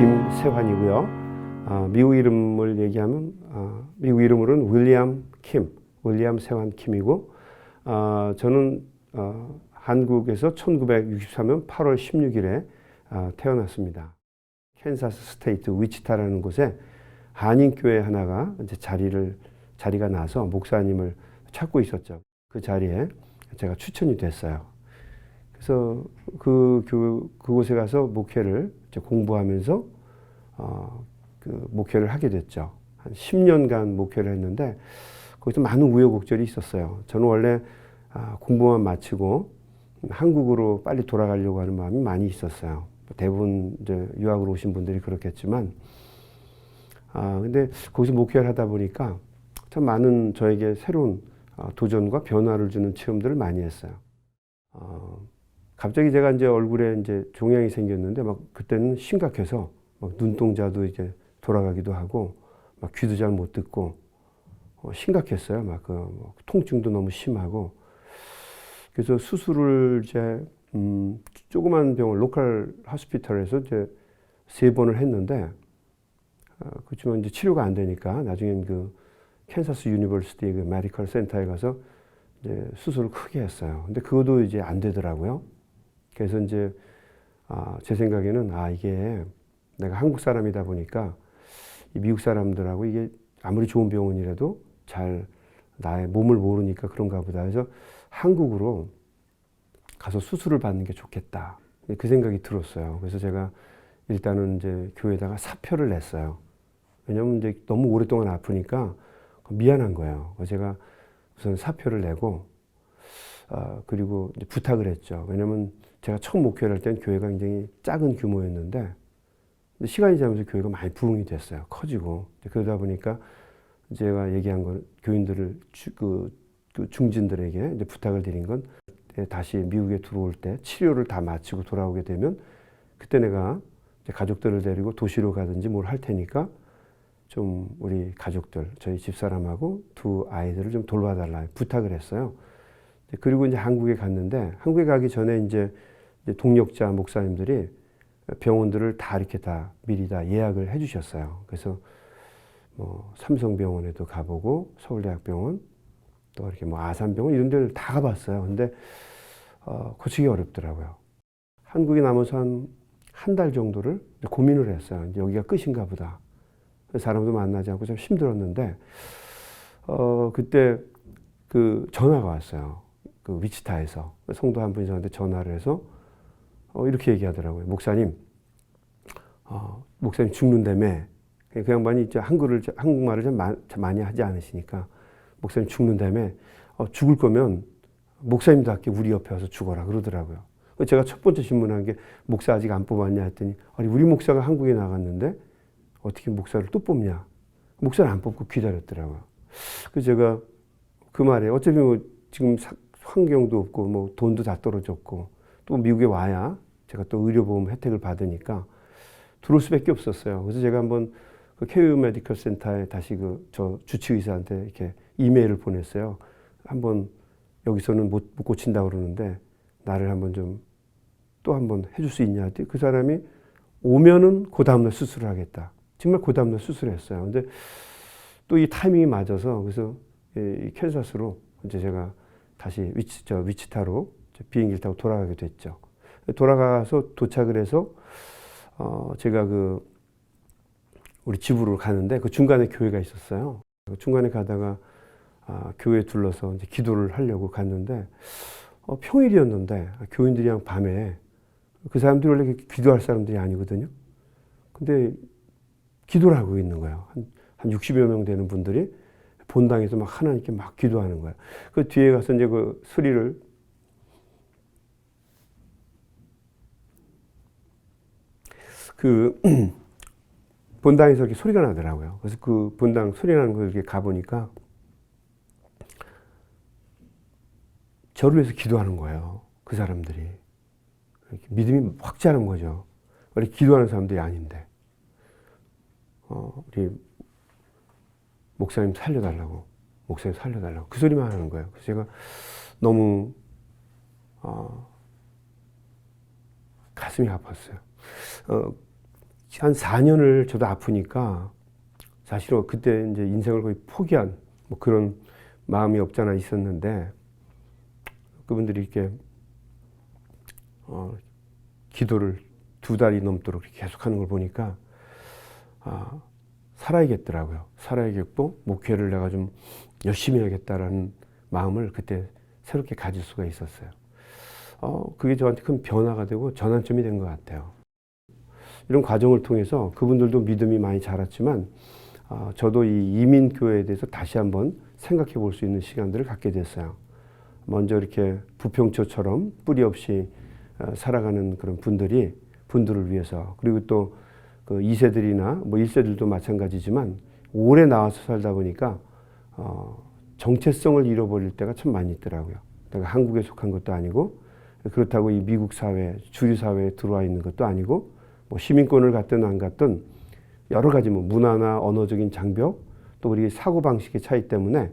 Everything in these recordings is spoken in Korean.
김세환이고요. 미국 이름을 얘기하면 미국 이름으로는 윌리엄 세환 킴이고, 저는 한국에서 1963년 8월 16일에 태어났습니다. 캔사스 스테이트 위치타라는 곳에 한인교회 하나가 이제 자리가 나서 목사님을 찾고 있었죠. 그 자리에 제가 추천이 됐어요. 그래서 그곳에 가서 목회를 이제 공부하면서 그 목회를 하게 됐죠. 한 10년간 목회를 했는데 거기서 많은 우여곡절이 있었어요. 저는 원래 공부만 마치고 한국으로 빨리 돌아가려고 하는 마음이 많이 있었어요. 대부분 이제 유학으로 오신 분들이 그렇겠지만, 근데 거기서 목회를 하다 보니까 참 많은 저에게 새로운 도전과 변화를 주는 체험들을 많이 했어요. 갑자기 제가 이제 얼굴에 이제 종양이 생겼는데 막 그때는 심각해서 막 눈동자도 이제 돌아가기도 하고 막 귀도 잘 못 듣고 심각했어요. 막 통증도 너무 심하고. 그래서 수술을 이제 조그만 병원 로컬 호스피털에서 이제 3번을 했는데, 그렇지만 이제 치료가 안 되니까 나중엔 그 캔사스 유니버시티 그 메디컬 센터에 가서 이제 수술을 크게 했어요. 근데 그것도 이제 안 되더라고요. 그래서 이제 제 생각에는 이게 내가 한국 사람이다 보니까 이 미국 사람들하고 이게 아무리 좋은 병원이라도 잘 나의 몸을 모르니까 그런가 보다 해서 한국으로 가서 수술을 받는 게 좋겠다. 그 생각이 들었어요. 그래서 제가 일단은 이제 교회에다가 사표를 냈어요. 왜냐면 이제 너무 오랫동안 아프니까 미안한 거예요. 제가 우선 사표를 내고, 그리고 이제 부탁을 했죠. 왜냐면 제가 처음 목회를 할 때는 교회가 굉장히 작은 규모였는데, 시간이 지나면서 교회가 많이 부흥이 됐어요. 커지고. 그러다 보니까 제가 얘기한 건 교인들을, 그 중진들에게 이제 부탁을 드린 건 다시 미국에 들어올 때 치료를 다 마치고 돌아오게 되면 그때 내가 이제 가족들을 데리고 도시로 가든지 뭘 할 테니까 좀 우리 가족들, 저희 집사람하고 2 아이들을 좀 돌봐달라 부탁을 했어요. 그리고 이제 한국에 갔는데, 한국에 가기 전에 이제 동력자 목사님들이 병원들을 다 이렇게 다 미리 다 예약을 해 주셨어요. 그래서 뭐 삼성병원에도 가보고 서울대학병원 또 이렇게 뭐 아산병원 이런 데를 다 가봤어요. 근데 고치기 어렵더라고요. 한국에 남아서 한 달 정도를 고민을 했어요. 이제 여기가 끝인가 보다. 사람도 만나지 않고 좀 힘들었는데, 그때 그 전화가 왔어요. 그 위치타에서 성도 한 분이 저한테 전화를 해서 이렇게 얘기하더라고요. 목사님 죽는다며. 그 양반이 이제 한국말을 좀 많이 하지 않으시니까, 목사님 죽는다며, 죽을 거면 목사님답게 우리 옆에 와서 죽어라 그러더라고요. 제가 첫 번째 질문한 게 목사 아직 안 뽑았냐 했더니, 아니 우리 목사가 한국에 나갔는데 어떻게 목사를 또 뽑냐. 목사를 안 뽑고 기다렸더라고요. 그래서 제가 그 말에 어차피 뭐 지금 환경도 없고 뭐 돈도 다 떨어졌고 또 미국에 와야 제가 또 의료보험 혜택을 받으니까 들어올 수밖에 없었어요. 그래서 제가 한번 그 KU 메디컬 센터에 다시 저 주치의사한테 이렇게 이메일을 보냈어요. 한번 여기서는 못 고친다고 그러는데 나를 한번 좀 또 한번 해줄 수 있냐 했더니 그 사람이 오면은 그 다음날 수술을 하겠다. 정말 그 다음날 수술을 했어요. 근데 또 이 타이밍이 맞아서 그래서 이 캔사스로 이제 제가 다시 위치타로 비행기를 타고 돌아가게 됐죠. 돌아가서 도착을 해서 제가 우리 집으로 가는데 그 중간에 교회가 있었어요. 중간에 가다가 교회에 둘러서 이제 기도를 하려고 갔는데 평일이었는데 교인들이랑 밤에 그 사람들이 원래 기도할 사람들이 아니거든요. 근데 기도를 하고 있는 거예요. 한 60여 명 되는 분들이 본당에서 막 하나님께 막 기도하는 거예요. 그 뒤에 가서 이제 그 소리를 본당에서 이렇게 소리가 나더라고요. 그래서 그 본당 소리 나는 걸 이렇게 가보니까 저를 위해서 기도하는 거예요. 그 사람들이. 믿음이 확 자는 거죠. 원래 기도하는 사람들이 아닌데. 우리 목사님 살려달라고. 그 소리만 하는 거예요. 그래서 제가 너무 가슴이 아팠어요. 한 4년을 저도 아프니까 사실은 그때 이제 인생을 거의 포기한 뭐 그런 마음이 없잖아 있었는데 그분들이 이렇게 기도를 2달이 넘도록 계속하는 걸 보니까 살아야겠더라고요. 살아야겠고 목회를 내가 좀 열심히 해야겠다라는 마음을 그때 새롭게 가질 수가 있었어요. 그게 저한테 큰 변화가 되고 전환점이 된 것 같아요. 이런 과정을 통해서 그분들도 믿음이 많이 자랐지만 저도 이 이민교회에 대해서 다시 한번 생각해 볼 수 있는 시간들을 갖게 됐어요. 먼저 이렇게 부평초처럼 뿌리 없이 살아가는 그런 분들을 위해서 그리고 또 그 2세들이나 뭐 1세들도 마찬가지지만 오래 나와서 살다 보니까 정체성을 잃어버릴 때가 참 많이 있더라고요. 내가 한국에 속한 것도 아니고 그렇다고 이 미국 사회, 주류 사회에 들어와 있는 것도 아니고 뭐 시민권을 갖든 안 갖든 여러 가지 뭐 문화나 언어적인 장벽 또 우리 사고방식의 차이 때문에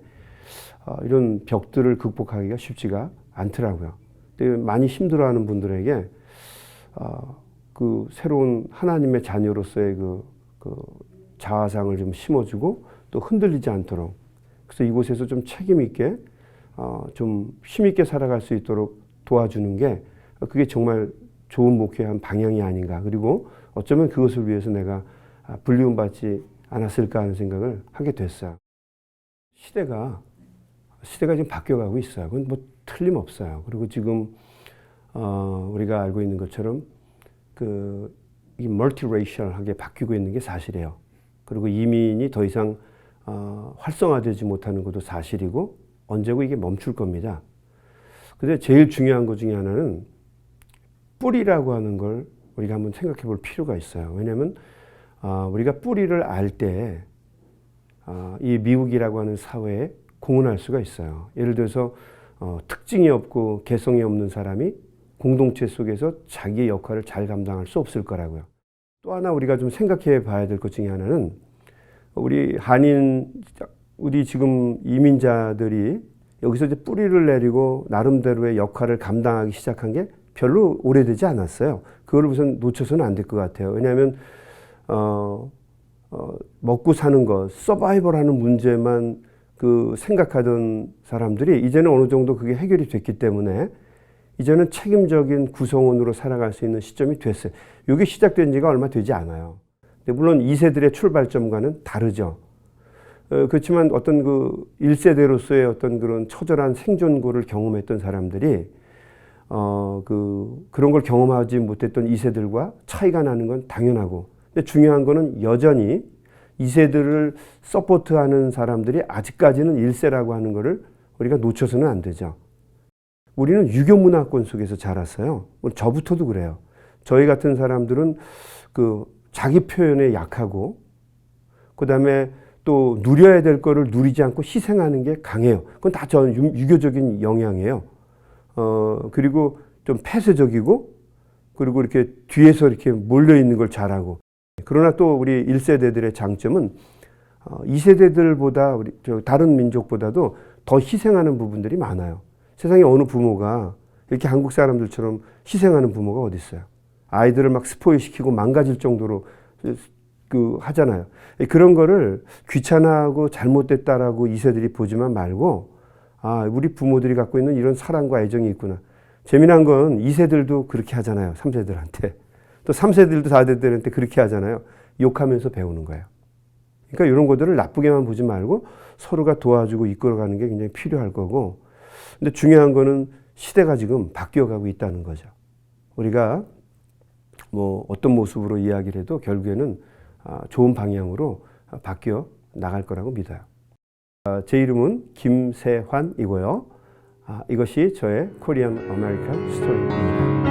이런 벽들을 극복하기가 쉽지가 않더라고요. 근데 많이 힘들어하는 분들에게 그 새로운 하나님의 자녀로서의 그 자아상을 좀 심어주고 또 흔들리지 않도록 그래서 이곳에서 좀 책임 있게 좀 힘있게 살아갈 수 있도록 도와주는 게 그게 정말 좋은 목회의 한 방향이 아닌가. 그리고 어쩌면 그것을 위해서 내가 불리움 받지 않았을까 하는 생각을 하게 됐어요. 시대가 지금 바뀌어가고 있어요. 그건 뭐 틀림없어요. 그리고 지금 우리가 알고 있는 것처럼 이 멀티레이셜하게 바뀌고 있는 게 사실이에요. 그리고 이민이 더 이상 활성화되지 못하는 것도 사실이고 언제고 이게 멈출 겁니다. 근데 제일 중요한 것 중에 하나는 뿌리라고 하는 걸 우리가 한번 생각해 볼 필요가 있어요. 왜냐하면 우리가 뿌리를 알 때 이 미국이라고 하는 사회에 공헌할 수가 있어요. 예를 들어서 특징이 없고 개성이 없는 사람이 공동체 속에서 자기의 역할을 잘 감당할 수 없을 거라고요. 또 하나 우리가 좀 생각해 봐야 될 것 중에 하나는 우리 지금 이민자들이 여기서 이제 뿌리를 내리고 나름대로의 역할을 감당하기 시작한 게 별로 오래되지 않았어요. 그걸 우선 놓쳐서는 안 될 것 같아요. 왜냐하면 먹고 사는 것, 서바이벌하는 문제만 생각하던 사람들이 이제는 어느 정도 그게 해결이 됐기 때문에 이제는 책임적인 구성원으로 살아갈 수 있는 시점이 됐어요. 이게 시작된 지가 얼마 되지 않아요. 물론 2세들의 출발점과는 다르죠. 그렇지만 어떤 1세대로서의 어떤 그런 처절한 생존고를 경험했던 사람들이 그런 걸 경험하지 못했던 2세들과 차이가 나는 건 당연하고 근데 중요한 거는 여전히 2세들을 서포트하는 사람들이 아직까지는 1세라고 하는 거를 우리가 놓쳐서는 안 되죠. 우리는 유교 문화권 속에서 자랐어요. 저부터도 그래요. 저희 같은 사람들은 자기 표현에 약하고 그다음에 또 누려야 될 거를 누리지 않고 희생하는 게 강해요. 그건 다 저 유교적인 영향이에요. 그리고 좀 폐쇄적이고 그리고 이렇게 뒤에서 이렇게 몰려 있는 걸 잘하고 그러나 또 우리 1세대들의 장점은 2세대들보다 다른 민족보다도 더 희생하는 부분들이 많아요. 세상에 어느 부모가 이렇게 한국 사람들처럼 희생하는 부모가 어디 있어요? 아이들을 막 스포일시키고 망가질 정도로 하잖아요. 그런 거를 귀찮아하고 잘못됐다라고 2세들이 보지만 말고 우리 부모들이 갖고 있는 이런 사랑과 애정이 있구나. 재미난 건 2세들도 그렇게 하잖아요. 3세들한테. 또 3세들도 4세들한테 그렇게 하잖아요. 욕하면서 배우는 거예요. 그러니까 이런 것들을 나쁘게만 보지 말고 서로가 도와주고 이끌어가는 게 굉장히 필요할 거고 근데 중요한 거는 시대가 지금 바뀌어가고 있다는 거죠. 우리가 뭐 어떤 모습으로 이야기를 해도 결국에는 좋은 방향으로 바뀌어 나갈 거라고 믿어요. 제 이름은 김세환이고요. 이것이 저의 코리안 아메리칸 스토리입니다.